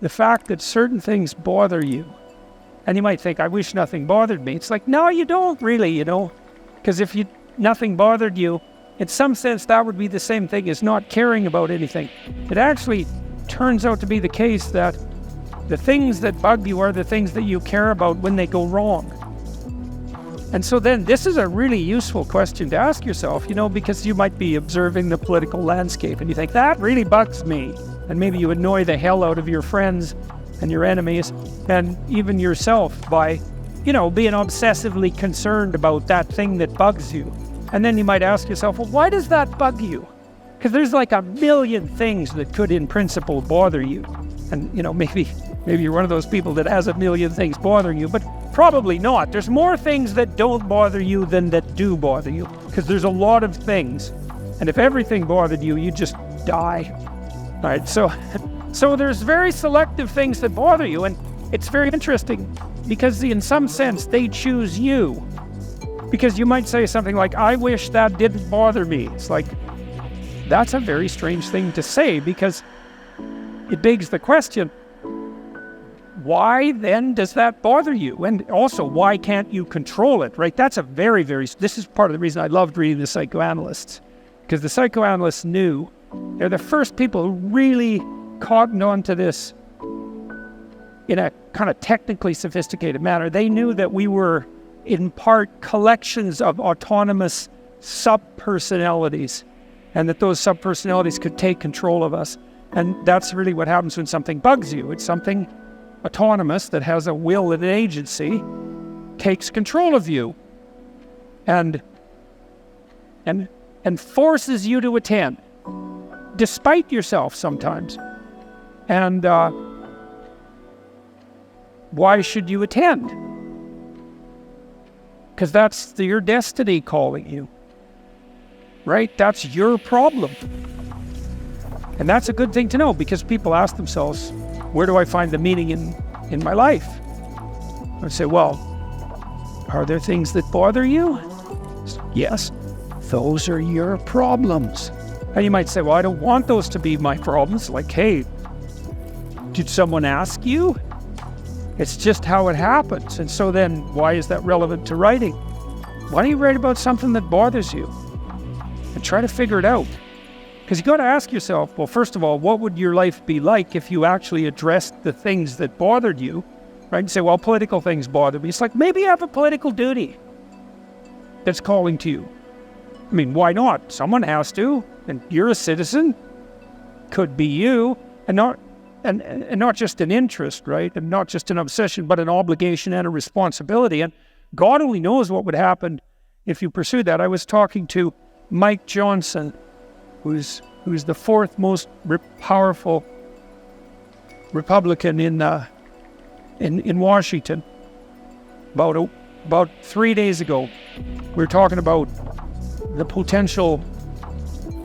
the fact that certain things bother you, and you might think, I wish nothing bothered me. It's like, no, you don't really, because if nothing bothered you, in some sense, that would be the same thing as not caring about anything. It actually turns out to be the case that the things that bug you are the things that you care about when they go wrong. And so then this is a really useful question to ask yourself, because you might be observing the political landscape and you think, that really bugs me. And maybe you annoy the hell out of your friends and your enemies and even yourself by, being obsessively concerned about that thing that bugs you. And then you might ask yourself, well, why does that bug you? Because there's like a million things that could in principle bother you. And, maybe you're one of those people that has a million things bothering you, but probably not. There's more things that don't bother you than that do bother you, because there's a lot of things. And if everything bothered you, you'd just die. All right, so there's very selective things that bother you, and it's very interesting because in some sense they choose you. Because you might say something like, I wish that didn't bother me. It's like, that's a very strange thing to say, because it begs the question, why then does that bother you? And also, why can't you control it, right? That's this is part of the reason I loved reading the psychoanalysts, because the psychoanalysts knew, they're the first people who really cottoned on to this in a kind of technically sophisticated manner. They knew that we were, in part, collections of autonomous subpersonalities, and that those subpersonalities could take control of us. And that's really what happens when something bugs you. It's something autonomous that has a will and an agency, takes control of you, and forces you to attend, despite yourself sometimes. And why should you attend? Because that's your destiny calling you, right? That's your problem. And that's a good thing to know, because people ask themselves, where do I find the meaning in my life? I say, well, are there things that bother you? Yes, those are your problems. And you might say, well, I don't want those to be my problems. Like, hey, did someone ask you? It's just how it happens. And so then, why is that relevant to writing? Why don't you write about something that bothers you? And try to figure it out. Because you got to ask yourself, well, first of all, what would your life be like if you actually addressed the things that bothered you, right? And say, well, political things bother me. It's like, maybe you have a political duty that's calling to you. I mean, why not? Someone has to, and you're a citizen. Could be you, and not just an interest, right? And not just an obsession, but an obligation and a responsibility. And God only knows what would happen if you pursued that. I was talking to Mike Johnson, who's the fourth most powerful Republican in Washington. About 3 days ago, we were talking about the potential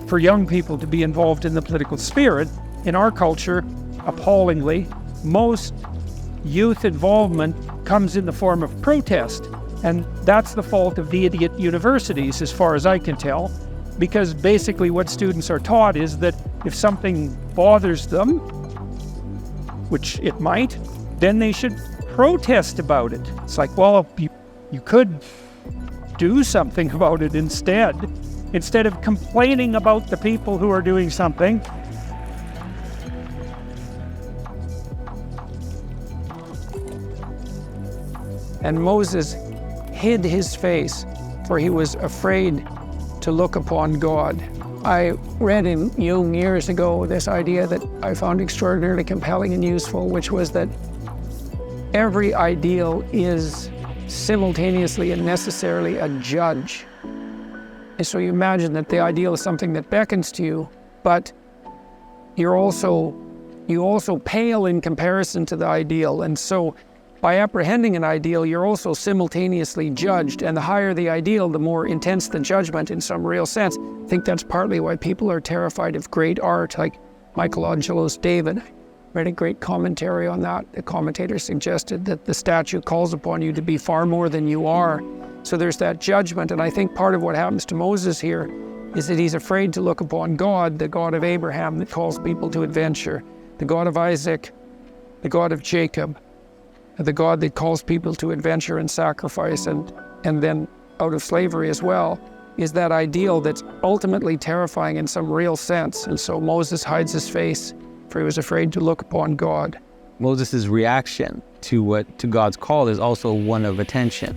for young people to be involved in the political sphere. In our culture, appallingly, most youth involvement comes in the form of protest. And that's the fault of the idiot universities, as far as I can tell, because basically what students are taught is that if something bothers them, which it might, then they should protest about it. It's like, well, you could do something about it instead of complaining about the people who are doing something. And Moses hid his face, for he was afraid to look upon God. I read in Jung years ago this idea that I found extraordinarily compelling and useful, which was that every ideal is simultaneously and necessarily a judge. And so you imagine that the ideal is something that beckons to you, but you also pale in comparison to the ideal. And so by apprehending an ideal, you're also simultaneously judged, and the higher the ideal, the more intense the judgment in some real sense. I think that's partly why people are terrified of great art, like Michelangelo's David. I read a great commentary on that. The commentator suggested that the statue calls upon you to be far more than you are. So there's that judgment, and I think part of what happens to Moses here is that he's afraid to look upon God, the God of Abraham that calls people to adventure, the God of Isaac, the God of Jacob, the God that calls people to adventure and sacrifice and then out of slavery as well, is that ideal that's ultimately terrifying in some real sense. And so Moses hides his face, for he was afraid to look upon God. Moses' reaction to God's call is also one of attention.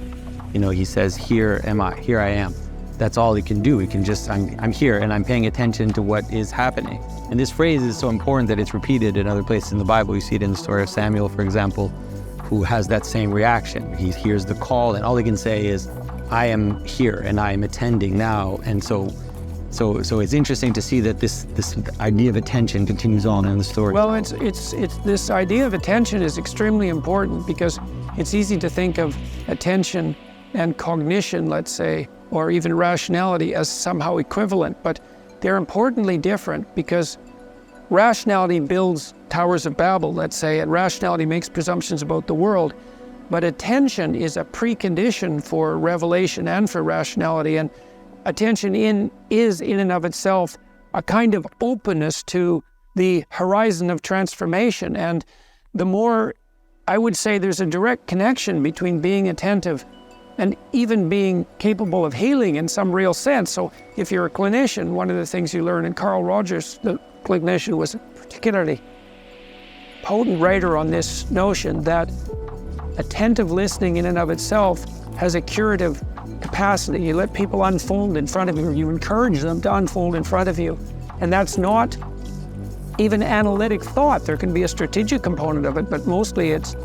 He says, here I am. That's all he can do. He can just, I'm here and I'm paying attention to what is happening. And this phrase is so important that it's repeated in other places in the Bible. You see it in the story of Samuel, for example, who has that same reaction. He hears the call and all he can say is, I am here and I am attending now. And so it's interesting to see that this idea of attention continues on in the story. Well, it's this idea of attention is extremely important because it's easy to think of attention and cognition, let's say, or even rationality as somehow equivalent, but they're importantly different because rationality builds towers of Babel, let's say, and rationality makes presumptions about the world. But attention is a precondition for revelation and for rationality. And attention is in and of itself a kind of openness to the horizon of transformation. And the more, I would say there's a direct connection between being attentive and even being capable of healing in some real sense. So if you're a clinician, one of the things you learn, and Carl Rogers, the clinician, was a particularly potent writer on this notion that attentive listening in and of itself has a curative capacity. You let people unfold in front of you, you encourage them to unfold in front of you. And that's not even analytic thought. There can be a strategic component of it, but mostly it's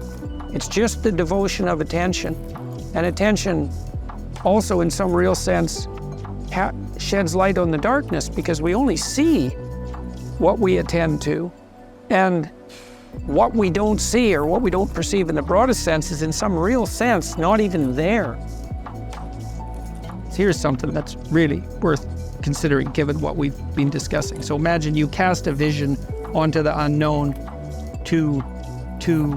just the devotion of attention. And attention also, in some real sense, sheds light on the darkness because we only see what we attend to. And what we don't see or what we don't perceive in the broadest sense is in some real sense not even there. So here's something that's really worth considering given what we've been discussing. So imagine you cast a vision onto the unknown to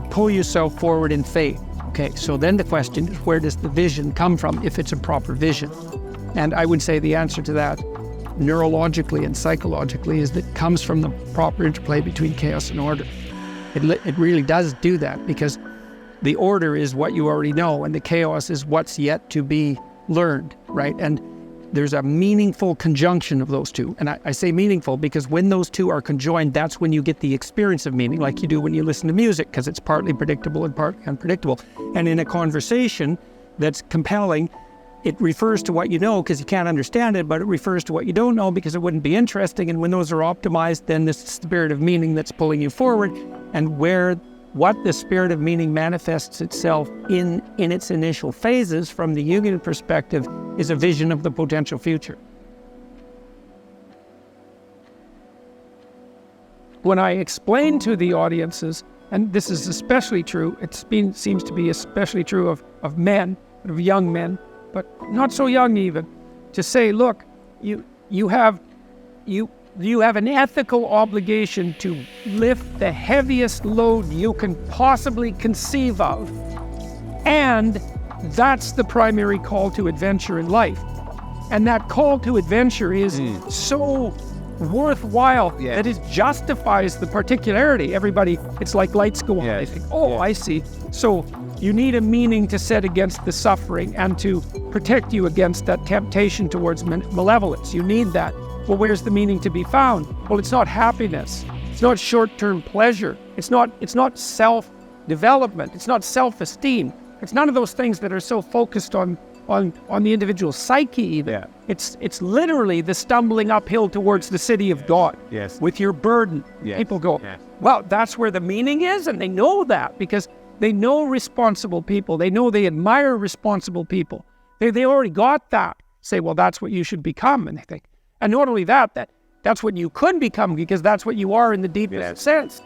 pull yourself forward in faith. Okay, so then the question is, where does the vision come from if it's a proper vision? And I would say the answer to that neurologically and psychologically is that it comes from the proper interplay between chaos and order. It really does do that because the order is what you already know and the chaos is what's yet to be learned, right? And there's a meaningful conjunction of those two. And I say meaningful because when those two are conjoined, that's when you get the experience of meaning, like you do when you listen to music, because it's partly predictable and partly unpredictable. And in a conversation that's compelling, it refers to what you know because you can't understand it, but it refers to what you don't know because it wouldn't be interesting. And when those are optimized, then this spirit of meaning that's pulling you forward, and what the spirit of meaning manifests itself in its initial phases from the Jungian perspective is a vision of the potential future. When I explain to the audiences, and this is especially true, seems to be especially true of men, of young men, but not so young even, to say, look, you have an ethical obligation to lift the heaviest load you can possibly conceive of. And that's the primary call to adventure in life. And that call to adventure is so worthwhile that it justifies the particularity. Everybody, it's like lights go on. They think, I see. So you need a meaning to set against the suffering and to protect you against that temptation towards malevolence. You need that. Well, where's the meaning to be found? Well, it's not happiness. It's not short-term pleasure. It's not self-development. It's not self-esteem. It's none of those things that are so focused on the individual psyche even. Yeah. It's literally the stumbling uphill towards the city of God with your burden. Yes. People go, well, that's where the meaning is, and they know that because they know responsible people. They know they admire responsible people. They already got that. Say, well, that's what you should become, and they think. And not only that, that's what you could become because that's what you are in the deepest sense.